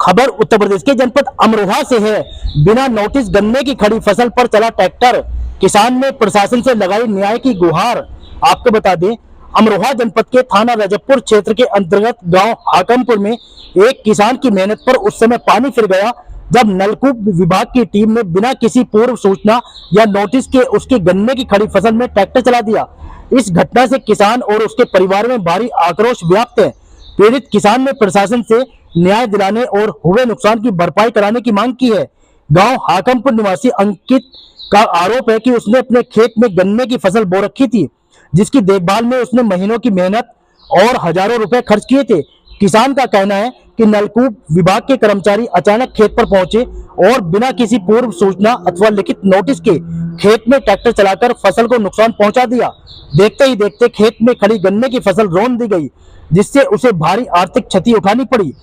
खबर उत्तर प्रदेश के जनपद अमरोहा से है। बिना नोटिस गन्ने की खड़ी फसल पर चला ट्रैक्टर, किसान ने प्रशासन से लगाई न्याय की गुहार। आपको बता दें, अमरोहा जनपद के थाना रजबपुर क्षेत्र के अंतर्गत गांव हाकमपुर में एक किसान की मेहनत पर उस समय पानी फिर गया जब नलकूप विभाग की टीम ने बिना किसी पूर्व सूचना या नोटिस के उसके गन्ने की खड़ी फसल में ट्रैक्टर चला दिया। इस घटना से किसान और उसके परिवार में भारी आक्रोश व्याप्त है। पीड़ित किसान ने प्रशासन से न्याय दिलाने और हुए नुकसान की भरपाई कराने की मांग की है। गांव हाकमपुर निवासी अंकित का आरोप है कि उसने अपने खेत में गन्ने की फसल बो रखी थी, जिसकी देखभाल में उसने महीनों की मेहनत और हजारों रुपए खर्च किए थे। किसान का कहना है कि नलकूप विभाग के कर्मचारी अचानक खेत पर पहुंचे और बिना किसी पूर्व सूचना अथवा लिखित नोटिस के खेत में ट्रैक्टर चलाकर फसल को नुकसान पहुंचा दिया। देखते ही देखते खेत में खड़ी गन्ने की फसल रौंद दी गई, जिससे उसे भारी आर्थिक क्षति उठानी पड़ी।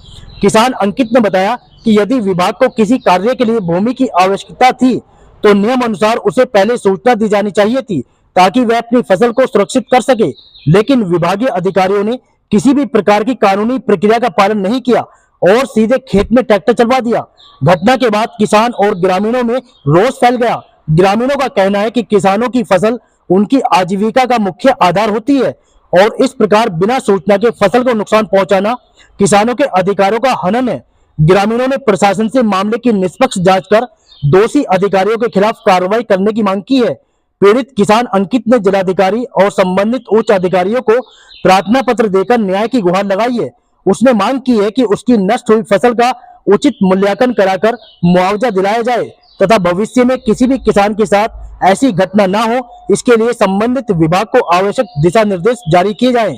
किसान अंकित ने बताया कि यदि विभाग को किसी कार्य के लिए भूमि की आवश्यकता थी तो नियम अनुसार उसे पहले सूचना दी जानी चाहिए थी, ताकि वह अपनी फसल को सुरक्षित कर सके। लेकिन विभागीय अधिकारियों ने किसी भी प्रकार की कानूनी प्रक्रिया का पालन नहीं किया और सीधे खेत में ट्रैक्टर चलवा दिया। घटना के बाद किसान और ग्रामीणों में रोष फैल गया। ग्रामीणों का कहना है कि किसानों की फसल उनकी आजीविका का मुख्य आधार होती है और इस प्रकार बिना सूचना के फसल को नुकसान पहुंचाना किसानों के अधिकारों का हनन है। ग्रामीणों ने प्रशासन से मामले की निष्पक्ष जांच कर दोषी अधिकारियों के खिलाफ कार्रवाई करने की मांग की है। पीड़ित किसान अंकित ने जिलाधिकारी और संबंधित उच्च अधिकारियों को प्रार्थना पत्र देकर न्याय की गुहार लगाई है। उसने मांग की है कि उसकी नष्ट हुई फसल का उचित मूल्यांकन कराकर मुआवजा दिलाया जाए तथा भविष्य में किसी भी किसान के साथ ऐसी घटना न हो, इसके लिए संबंधित विभाग को आवश्यक दिशा निर्देश जारी किए जाएं।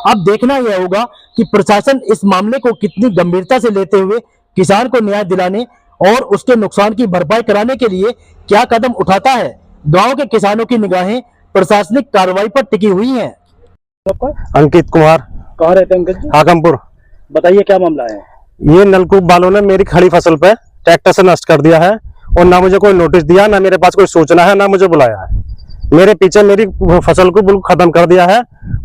अब देखना यह होगा कि प्रशासन इस मामले को कितनी गंभीरता से लेते हुए किसान को न्याय दिलाने और उसके नुकसान की भरपाई कराने के लिए क्या कदम उठाता है। गांव के किसानों की निगाहें प्रशासनिक कार्रवाई पर टिकी हुई हैं। अंकित कुमार। कहाँ रहते हैं अंकित जी? हाकमपुर। बताइए क्या मामला है? ये नलकूप वालों ने मेरी खड़ी फसल पे ट्रैक्टर से नष्ट कर दिया है और ना मुझे कोई नोटिस दिया, ना मेरे पास कोई सूचना है, ना मुझे बुलाया है। मेरे पीछे मेरी फसल को बिल्कुल खत्म कर दिया है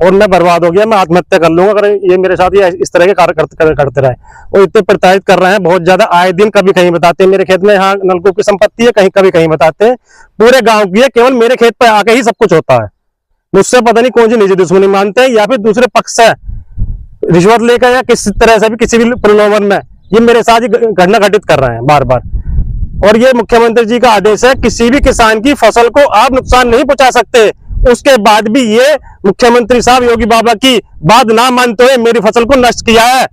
और मैं बर्बाद हो गया। मैं आत्महत्या कर लूंगा अगर ये मेरे साथ ये इस तरह के कार्य करते रहे। और इतने प्रताड़ित कर रहे हैं बहुत ज्यादा। आए दिन कभी कहीं बताते हैं मेरे खेत में यहाँ नलकूप की संपत्ति है, कहीं कभी कहीं बताते हैं। पूरे गाँव की है, केवल मेरे खेत पे आके ही सब कुछ होता है। मुझसे पता नहीं कौन सी निजी दुश्मनी मानते हैं या फिर दूसरे पक्ष से रिश्वत लेकर या किसी तरह से भी किसी भी प्रलोभन में ये मेरे साथ घटना घटित कर रहे हैं बार बार। और ये मुख्यमंत्री जी का आदेश है, किसी भी किसान की फसल को आप नुकसान नहीं पहुंचा सकते। उसके बाद भी ये मुख्यमंत्री साहब योगी बाबा की बात ना मानते हुए मेरी फसल को नष्ट किया है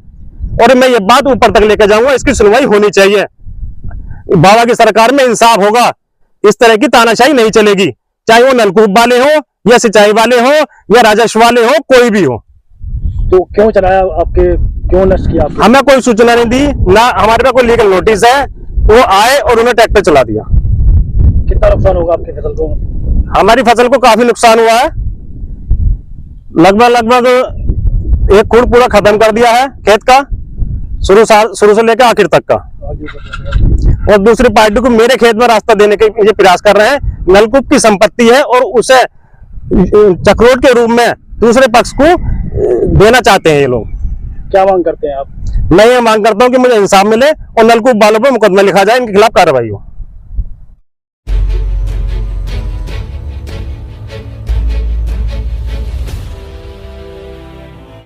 और मैं ये बात ऊपर तक लेकर जाऊंगा। इसकी सुनवाई होनी चाहिए। बाबा की सरकार में इंसाफ होगा। इस तरह की तानाशाही नहीं चलेगी, चाहे वो नलकूप वाले हो या सिंचाई वाले हो या राजस्व वाले हो, कोई भी हो। तो क्यों चलाया आपके, क्यों नष्ट किया आपके? हमें कोई सूचना नहीं दी, ना हमारे पास कोई लीगल नोटिस है। वो आए और उन्हें ट्रैक्टर चला दिया। कितना नुकसान होगा आपकी फसल को? हमारी फसल को काफी नुकसान हुआ है। लगभग 1 खुर पूरा खत्म कर दिया है खेत का, शुरू से लेकर आखिर तक का। और दूसरी पार्टी को मेरे खेत में रास्ता देने के ये प्रयास कर रहे हैं। नलकूप की संपत्ति है और उसे चक्रोट के रूप में दूसरे पक्ष को देना चाहते हैं ये लोग। क्या मांग करते हैं आप? मैं ये मांग करता हूँ कि मुझे इंसाफ मिले और नलकूप वालों पर मुकदमा लिखा जाए, इनके खिलाफ कार्रवाई हो।